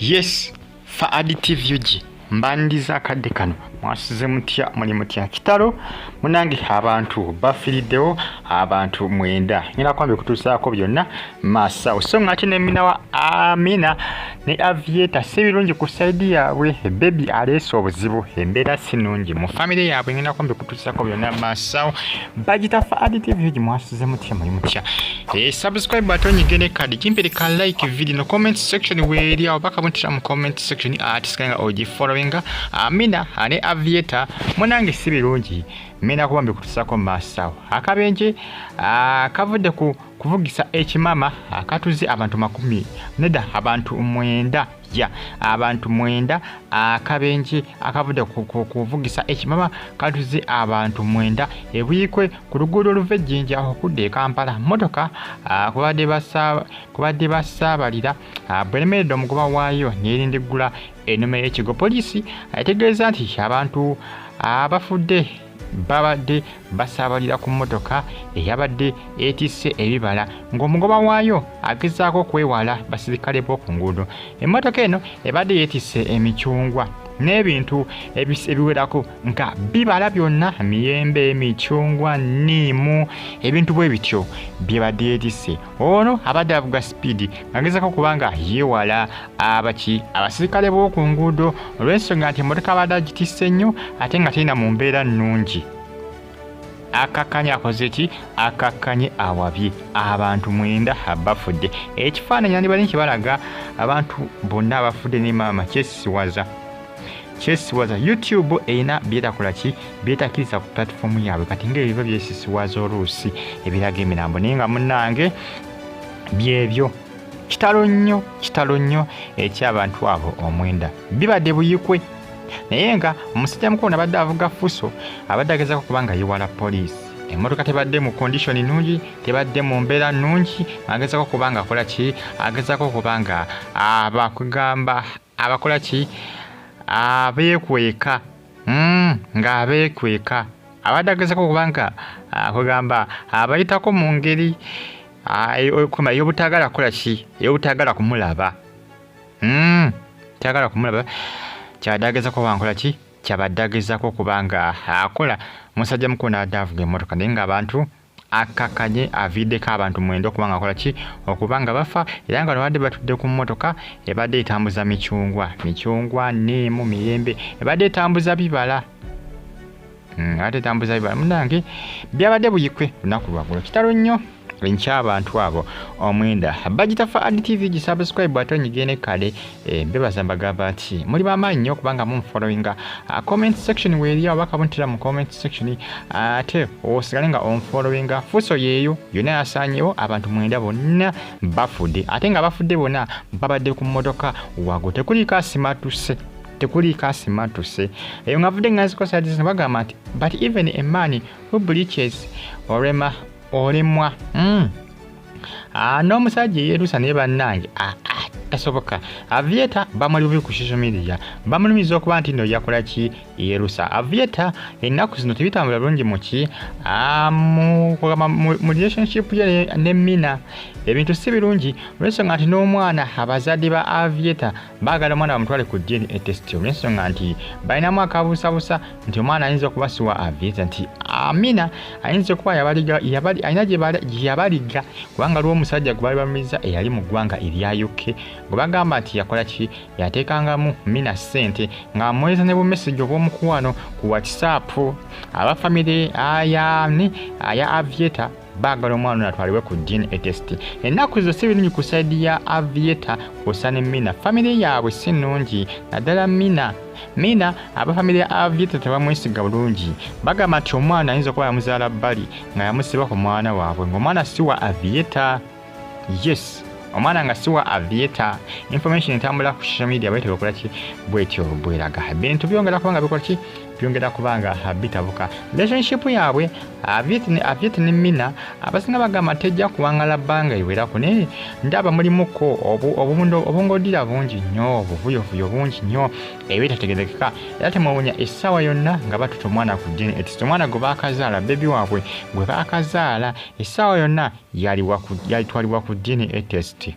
Yes, fa additive yuji mbandiza akadde kano mwasize mutya muli mutya Kitalo munange abantu bafiriddewo abantu 9 nyina kwambe kutusaako byonna masa so ngati ne Mina wa Mina ne Aviator sebirungi ku side yaabwe baby aleso obuzibu embeera sinungi mu family yaabwe nyina kwambe kutusaako byonna masa bagita fa additive yuji mwasize mutya muli mutya subscribe button nyigene kadi kimpere ka like video no comment section weri abaka mutira mu comment section atisikanga oji followinga Mina ane Aviator munange sibirungi Mina kubambe kutusako masawo akabenje kavudde kuvugisa ekimama akatuzi abantu 10 neda abantu 9 ya abantu 9 akabenje akavudde kuvugisa ekimama katuzi abantu 9 ebuyikwe ku luguudo oluvejjinja okudde Kampala motoka kubadde basabalira bweremeredde omugoba waayo neerindigula enome y'ekigo poliisi ategeeza nti abantu Bafudde babadde basabalira ku motoka eyabadde etisse ebibala ng'omugoba waayo agezaako kwewala basirikale b'oku nguudo. Emmotoka eno ebadde yeetisse emicungwa n'ebintu ebiwerako nga bibala byonna miyembe emicungwa niimu ebintu bwe bityo byebadde yeetisse. Ono abadde avuga sipiidi ng'agezaako kubanga yeewala abasirikale b'oku nguudo olw'ensonga nti emmotoka abadde agitisse nnyo ate nga terina mu mbeera nnungi. Akakanye akoze ki akakanye awabye abantu 9 bafudde. Ekifaananyi nandibadde nkibalaga abantu bonna abafudde ne maama kyesiwaza YouTube erina byetakola ki byetakiriza ku platform yaabwe kati ng'ebiba byesisiwaza oluusi ebiraga emirambo naye nga munnange byebyo kitalo nnyo ekyabantu abo 9 bibadde buyikwe naye nga omusajja mukulu nabadde avuga fuso abadde agezaako kubanga yiwala poliisi. Emmotoka tebadde mu condition nnungi tebadde mu mbeera nnungi agezaako kubanga akola ki agezaako kubanga abakola ki abeekweka ng'abeekweka abadde agezaako kubanga kugamba abayitako mu ngeri ey'obutagala kukola ki ey'obutagala kumulaba tagala kumulaba kyabadde agezaako bankola ki kyabadde agezaako kubanga akola musajja mukulu n'adde avuga emmotoka naye ng'abantu akakanye aviddeko abantu 9 okubanga akola ki okubanga bafa era nga nabadde batudde ku mmotoka ebadde etambuza micungwa neemu miyembe ebadde etambuza bibala munange byabadde buyikwe lunaku lwaggulo kitalo nnyo nkyabantu abo 9 bagita fa additive gisubscribe button nyigene kale mbebaza mbagamba nti muli bamaanyi nnyo kubanga mumfollowinga comment section weri abaka buntira mu comment section ate osigale nga onfollowinga fuso yeeyo yonna yasaanyewo abantu 9 bonna bafudde ate nga bafudde bonna babadde ku mmotoka wago tekuli kasimatuse eyo ngavudde ngazikosadisa bagamba nti but even a man who bleaches olemwa n'omusajja eyerusa naye bannange tasoboka. Aviator bamuli bubi ku social media bamulumiza okuba nti nno yakola ki yerusa. Aviator ennaku zino tebitambula bulungi muki mu relationship ye ne Mina ebintu si birungi olw'ensonga nti n'omwana abazadde ba Aviator baagala omwana bamutwale ku DNA test olw'ensonga nti balinamu akabuusabuusa nti omwana ayinza okuba siwa Aviator nti Mina ayinza okuba alina gye yabaliga kubanga lwo omusajja gwe baali bamumiza eyali mu ggwanga erya UK gwe bagamba nti yakola ki yateekangamu Mina ssente ng'amuweereza ne bumesagi obw'omukuwano ku WhatsApp abafamire aya Aviator baagala omwana atwalibwe ku DNA test. Ennaku zo si birungi ku side ya Aviator kusa ne Mina famire yaabwe si nnungi naddala Mina abafamire ya Aviator tebamwesiga bulungi bagamba nti omwana ayinza okuba yamuzaala bbali nga yamusiba ku mwana waabwe ng'omwana si wa Aviator. Yes, omwana nga si wa Aviator. Information entambula ku social media bwetyo okola ki bwetyo bweraga bintu byongera kubanga bikola ki byongera kubanga bitabuka relationship yaabwe Aviator ne Mina abasinga bagamba tejja kuwangala bbanga iwerako naye ndaba mulimuko obungodira bungi nnyo obuvuyovuyo bungi nnyo ebitategerekeka era temwawunya essaawa yonna nga batuta omwana ku DNA test. Omwana gwe baakazaala bebi waabwe gwe baakazaala essaawa yonna yalitwalibwa ku DNA test.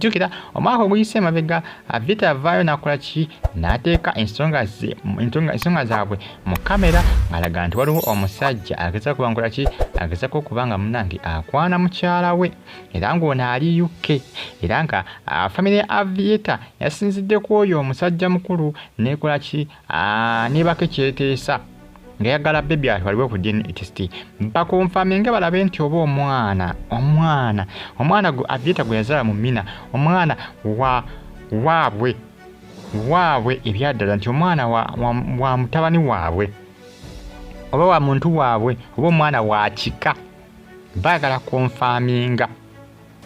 jjukira omwaka oguyise emabega Aviator avaayo n'akola ki n'ateeka ensonga zaabwe mu kamera ng'alaga nti waliwo omusajja ageza kubankola ki agezako okubanga munnange akwana mukyala we era ng'ono ali UK era nga famire ya Aviator yasinzidde ku oyo omusajja mukulu n'ekola ki n'ebako ekyeteesa ng'eyagala bebi atwalibwe ku DNA test bakonfaminge balabe nti oba omwana Aviator gwe yazaala mu Mina omwana waabwe ebyaddala nti omwana wa mutabani waabwe oba wa muntu waabwe oba omwana wa kika baagala konfaminga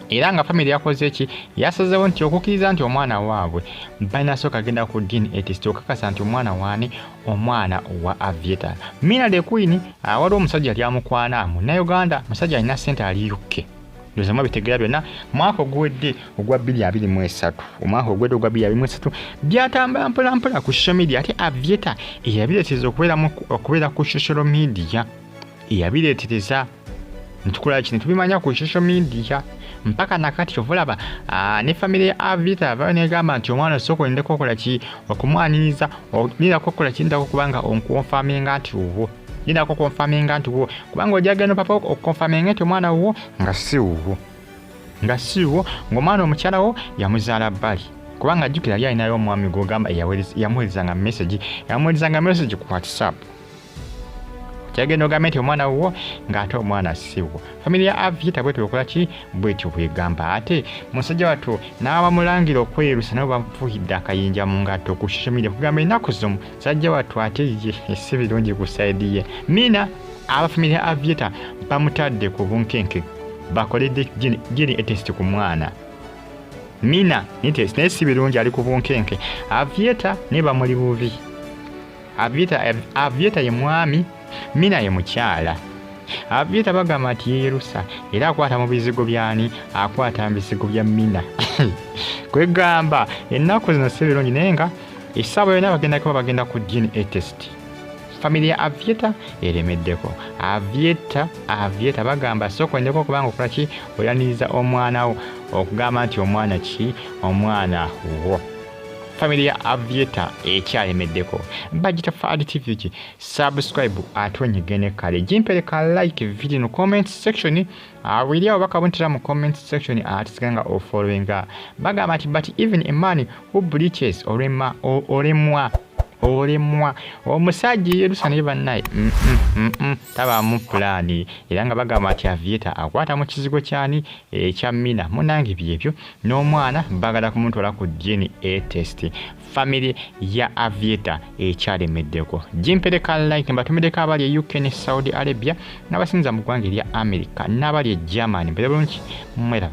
era nga family yakoze ki yasazeewo nti okukkiriza nti omwana waabwe balina sooka agenda ku DNA test okakasa nti omwana wa Aviator. Mina the Queen waliwo omusajja yali amukwana Munnayuganda musajja alina ssente ali UK lozama bitegeera byonna mwaka oguwedde ogwa 2023 omwaka oguwedde ogwa 2023 byatambula mpolampola ku social media ate Aviator eyabireeteza okubeera ku social media eyabireetereza ntukola kino tubimanya ku social media mpaka nakati ovulaba ne family ya Aviator bayo negamba nti omwana soko ndeko okola ki okumwaniriza nira kokola kinda kubanga onkonfaminga nti uwo nira kokonfaminga nti uwo kubanga ojagano papa okonfaminga nti omwana uwo nga si uwo ng'omwana omukyala wo yamuzaala bbali kubanga jjukira yali alinayo omwami gw'ogamba yamuweerezanga message ku WhatsApp kyagenda ogamba nti omwana wo ng'ate omwana siwo family ya Aviator bwetyo okola ki bwetyo bwegamba ate musajja wattu n'abamulangira okwerusa nabo bamufuhidde akayinja mu ngatto ku social media kugamba ennaku zomu musajja wattu ate ye si birungi ku saidi ye Mina aba family ya Aviator bamutadde ku bunkenke bakoledde DNA test ku mwana Mina naye si birungi ali ku bunkenke Aviator ne bamuli bubi Aviator ye mwami Mina ye mukyala Aviator bagamba nti yeerusa era akwata mu bizigo byani akwata mu bizigo bya Mina kwegamba ennaku zino si birungi naye nga essaawa yonna bagenda ku DNA test family ya Aviator eremeddeko Aviator bagamba soko ndeko kubanga okola ki oyaniriza omwana wo okugamba nti omwana wo family ya Aviator ekyayemeddeko Budget Fad TV ki subscribe atwenyegene kale jimpereka like video no comment section wili abo bakabuntira mu comment section atisiganga ofollowinga bagamba nti but even a man who breaches olemwa omusajja yerusa ne bannaye taba mu plani era nga bagamba nti Aviator akwata mu kizigo kyani ekya Mina munange byebyo n'omwana bagala kumutwala ku DNA test family ya Aviator ekyalemeddeko jimpereka like mbatumireko abali e UK ne Saudi Arabia n'abasinza mu ggwanga erya America n'abali e Germany mbere bulungi mwera